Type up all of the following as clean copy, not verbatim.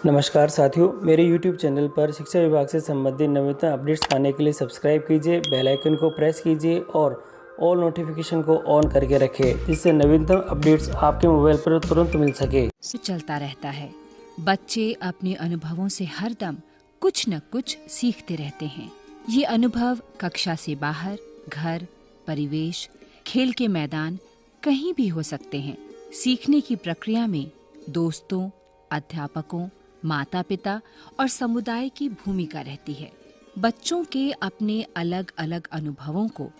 नमस्कार साथियों, मेरे YouTube चैनल पर शिक्षा विभाग से संबंधित नवीनतम अपडेट्स पाने के लिए सब्सक्राइब कीजिए, बेल आइकन को प्रेस कीजिए और ऑल नोटिफिकेशन को ऑन करके रखें, जिससे नवीनतम अपडेट्स आपके मोबाइल पर तुरंत मिल सके। चलता रहता है। बच्चे अपने अनुभवों से हरदम कुछ न कुछ सीखते रहते हैं। ये अनुभव कक्षा से बाहर, घर, परिवेश, खेल के मैदान कहीं भी हो सकते हैं। सीखने की प्रक्रिया में दोस्तों, अध्यापकों, माता-पिता और समुदाय की भूमिका रहती है। बच्चों के अपने अलग-अलग अनुभवों को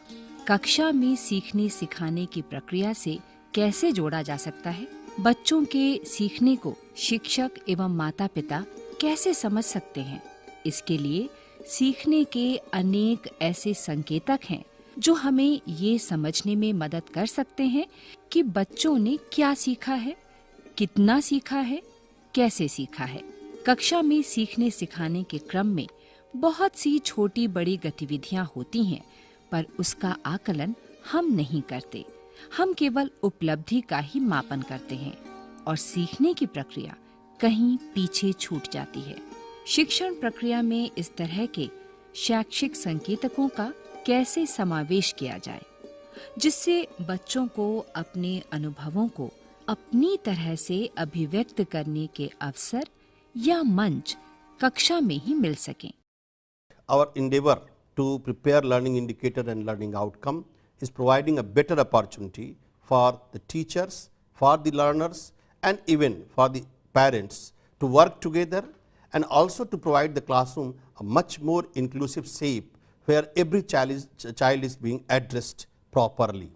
कक्षा में सीखने सिखाने की प्रक्रिया से कैसे जोड़ा जा सकता है? बच्चों के सीखने को शिक्षक एवं माता-पिता कैसे समझ सकते हैं? इसके लिए सीखने के अनेक ऐसे संकेतक हैं जो हमें ये समझने में मदद कर सकते हैं कि बच्चों ने क्या सीखा है, कितना सीखा है, कैसे सीखा है। कक्षा में सीखने सिखाने के क्रम में बहुत सी छोटी बड़ी गतिविधियां होती हैं, पर उसका आकलन हम नहीं करते। हम केवल उपलब्धि का ही मापन करते हैं और सीखने की प्रक्रिया कहीं पीछे छूट जाती है। शिक्षण प्रक्रिया में इस तरह के शैक्षिक संकेतकों का कैसे समावेश किया जाए, जिससे बच्चों को अपने अनुभवों को अपनी तरह से अभिव्यक्त करने के अवसर या मंच कक्षा में ही मिल सकें। Our endeavor to prepare learning indicator and learning outcome is providing a better opportunity for the teachers, for the learners and even for the parents to work together, and also to provide the classroom a much more inclusive shape where every child is being addressed properly.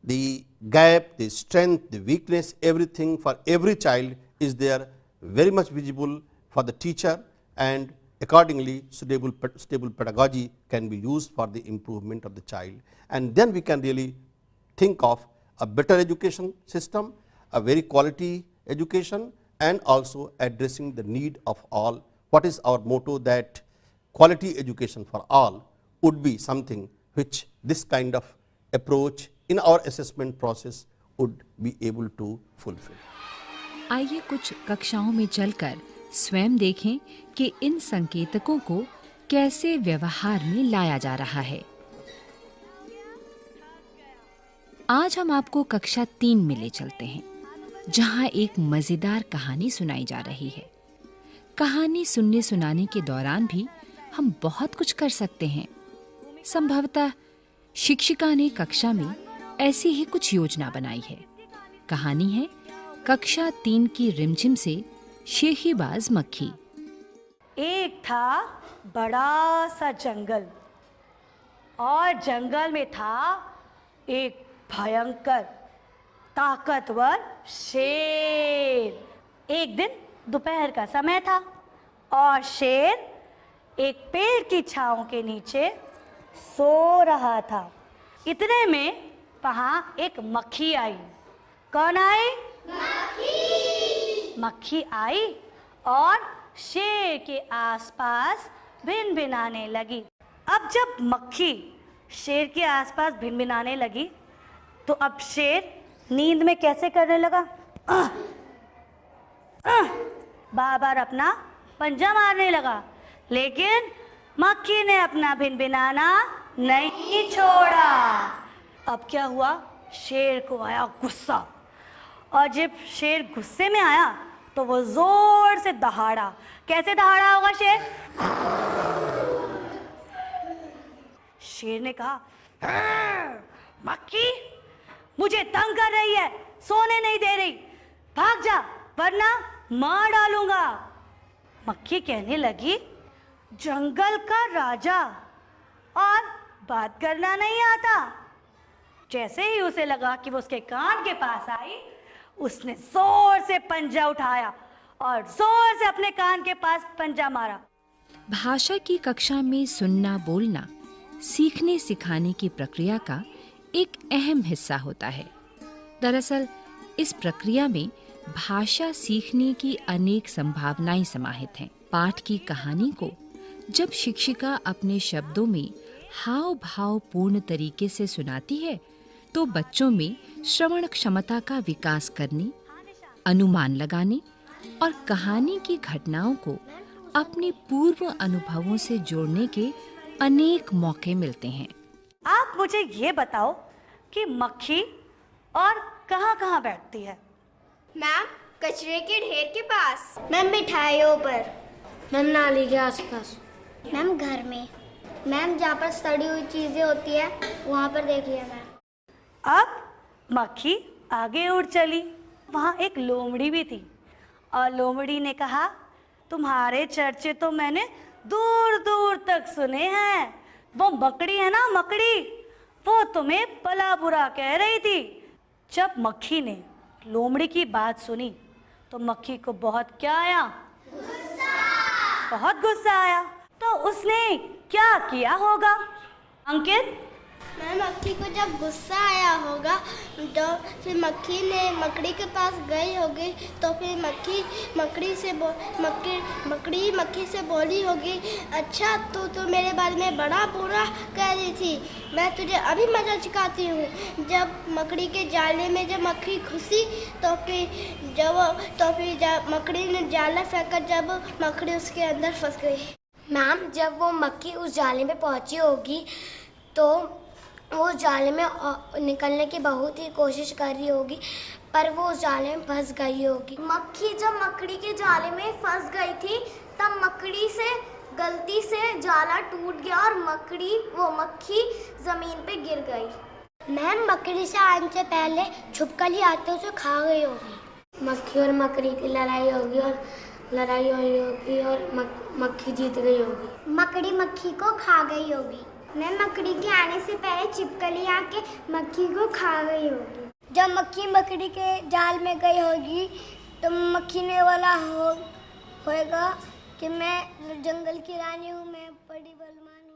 The gap, the strength, the weakness, everything for every child is there, very much visible for the teacher, and accordingly stable pedagogy can be used for the improvement of the child. And then we can really think of a better education system, a very quality education, and also addressing the need of all. What is our motto? That quality education for all would be something which this kind of approach in our assessment process would be able to fulfill. आइए कुछ कक्षाओं में चलकर स्वयं देखें कि इन संकेतकों को कैसे व्यवहार में लाया जा रहा है। आज हम आपको कक्षा 3 में ले चलते हैं, जहां एक मजेदार कहानी सुनाई जा रही है। कहानी सुनने सुनाने के दौरान भी हम बहुत कुछ कर सकते हैं। संभवतः शिक्षिका ने कक्षा में ऐसी ही कुछ योजना बनाई है। कहानी है कक्षा 3 की रिमझिम से शेखीबाज मक्खी। एक था बड़ा सा जंगल और जंगल में था एक भयंकर ताकतवर शेर। एक दिन दोपहर का समय था और शेर एक पेड़ की छांव के नीचे सो रहा था। इतने में वहां एक मक्खी आई। कौन आई? मक्खी आई और शेर के आसपास भिनभिनाने लगी। अब जब मक्खी शेर के आसपास भिनभिनाने लगी तो अब शेर नींद में कैसे करने लगा? बार बार अपना पंजा मारने लगा, लेकिन मक्खी ने अपना भिनभिनाना नहीं छोड़ा। अब क्या हुआ? शेर को आया गुस्सा, और जब शेर गुस्से में आया तो वो जोर से दहाड़ा। कैसे दहाड़ा होगा शेर? शेर ने कहा, मक्खी मुझे तंग कर रही है, सोने नहीं दे रही, भाग जा वरना मार डालूंगा। मक्खी कहने लगी, जंगल का राजा और बात करना नहीं आता। जैसे ही उसे लगा कि वो उसके कान के पास आई, उसने जोर से पंजा उठाया और जोर से अपने कान के पास पंजा मारा। भाषा की कक्षा में सुनना बोलना सीखने सिखाने की प्रक्रिया का एक अहम हिस्सा होता है। दरअसल इस प्रक्रिया में भाषा सीखने की अनेक संभावनाएं समाहित हैं। पाठ की कहानी को जब शिक्षिका अपने शब्दों में हाव भाव पूर्ण तरीके से सुनाती है तो बच्चों में श्रवण क्षमता का विकास करने, अनुमान लगाने और कहानी की घटनाओं को अपने पूर्व अनुभवों से जोड़ने के अनेक मौके मिलते हैं। आप मुझे ये बताओ कि मक्खी और कहाँ-कहाँ बैठती है? मैम, कचरे के ढेर के पास। मैम, मिठाइयों पर। मैम, नाली के आसपास। मैम, घर में। मैम, जहाँ पर सड़ी हुई चीजें होती है वहाँ पर देखिए मैम। अब मक्खी आगे उड़ चली। वहाँ एक लोमड़ी भी थी और लोमड़ी ने कहा, तुम्हारे चर्चे तो मैंने दूर दूर तक सुने हैं। वो मकड़ी है ना, मकड़ी, वो तुम्हें भला बुरा कह रही थी। जब मक्खी ने लोमड़ी की बात सुनी तो मक्खी को बहुत क्या आया? गुस्सा। बहुत गुस्सा आया। तो उसने क्या किया होगा अंकित? मैम, मक्खी को जब गुस्सा आया होगा तो फिर मक्खी ने मकड़ी के पास गई होगी। तो फिर मकड़ी से बोली होगी, अच्छा तू मेरे बारे में बड़ा बुरा कह रही थी, मैं तुझे अभी मजा सिखाती हूँ। जब मकड़ी के जाले में जब मक्खी घुसी तो फिर मकड़ी ने जाला फेंका, जब मकड़ी उसके अंदर फंस गई। मैम, जब वो मक्खी उस जाले में पहुँची होगी तो वो जाले में निकलने की बहुत ही कोशिश कर रही होगी, पर वो उस जाले में फंस गई होगी। मक्खी जब मकड़ी के जाले में फंस गई थी तब मकड़ी से गलती से जाला टूट गया और मक्खी जमीन पे गिर गई। मैम, मकड़ी से आने से पहले छुपकली आते उसे खा गई होगी। मक्खी और मकड़ी की लड़ाई हुई होगी और मक्खी जीत गई होगी। मकड़ी मक्खी को खा गई होगी। मैं मकड़ी के आने से पहले छिपकली आके मक्खी को खा गई होगी। जब मक्खी मकड़ी के जाल में गई होगी तो मक्खी ने बोला होगा कि मैं जंगल की रानी हूँ, मैं बड़ी बलवान